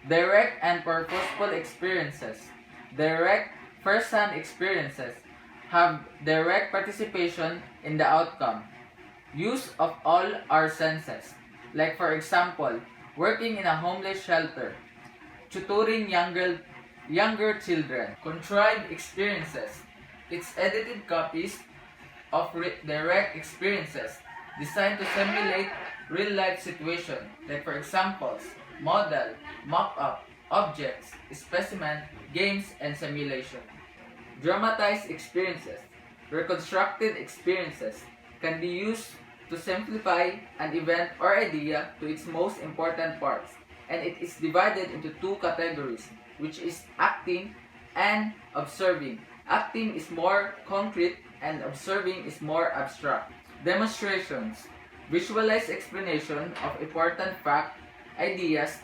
Direct and purposeful experiences. Direct first-hand experiences have direct participation in the outcome. Use of all our senses, like for example, working in a homeless shelter, tutoring younger children. Contrived experiences. It's edited copies of direct experiences designed to simulate real-life situations, like for examples, model, mock-up, objects, specimen, games, and simulation. Dramatized experiences. Reconstructed experiences can be used to simplify an event or idea to its most important parts, and it is divided into two categories, which is acting and observing. Acting is more concrete and observing is more abstract. Demonstrations. Visualize explanation of important fact, ideas,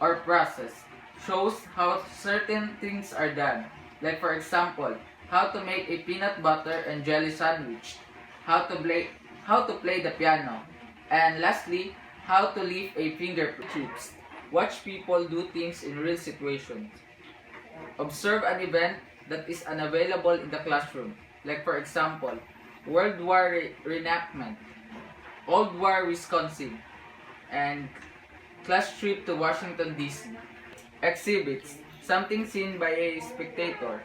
or process. Shows how certain things are done. Like for example, how to make a peanut butter and jelly sandwich, how to play the piano, and lastly, how to leave a fingerprint. Watch people do things in real situations. Observe an event that is unavailable in the classroom. Like for example, World War reenactment, Old War Wisconsin, and class trip to Washington DC. Exhibits, something seen by a spectator.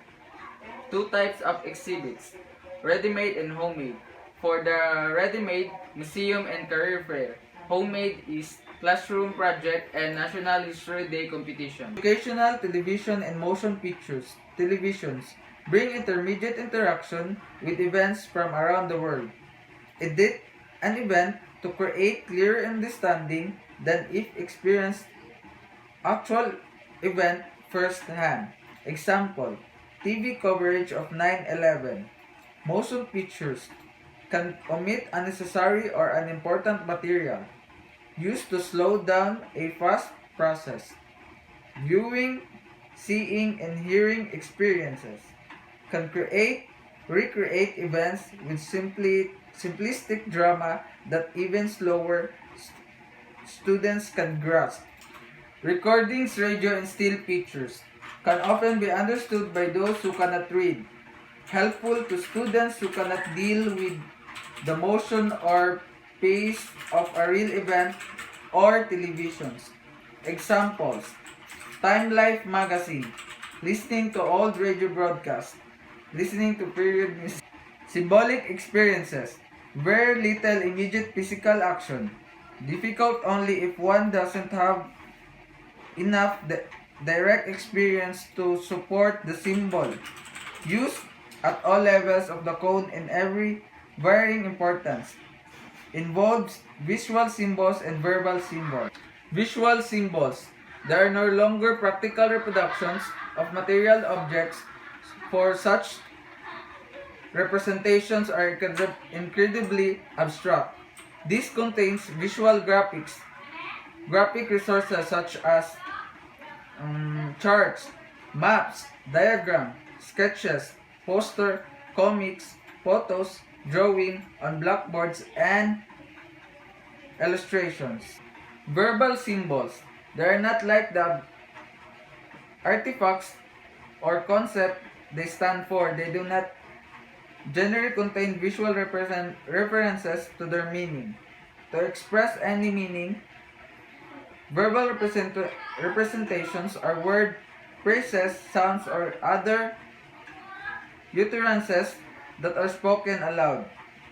Two types of exhibits, ready-made and homemade. For the ready-made, museum and career fair. Homemade is classroom project and National History Day competition. Educational television and motion pictures. Televisions bring intermediate interaction with events from around the world. Edit an event to create clear understanding than if experienced actual event firsthand. Example, TV coverage of 9/11. Motion pictures can omit unnecessary or unimportant material used to slow down a fast process. Viewing, seeing, and hearing experiences can recreate events with simplistic drama that even slower students can grasp. Recordings, radio, and still pictures can often be understood by those who cannot read, helpful to students who cannot deal with the motion or pace of a real event or televisions. Examples, Time Life magazine, listening to old radio broadcasts, listening to period music. Symbolic experiences, very little immediate physical action, difficult only if one doesn't have enough direct experience to support the symbol. Used at all levels of the code and every varying importance. Involves visual symbols and verbal symbols. Visual symbols. There are no longer practical reproductions of material objects, for such representations are incredibly abstract. This contains visual graphics, graphic resources such as charts, maps, diagram, sketches, poster, comics, photos, drawing on blackboards, and illustrations. Verbal symbols. They are not like the artifacts or concept they stand for. They do not generally contain visual references to their meaning. To express any meaning, verbal representations are word, phrases, sounds, or other utterances that are spoken aloud.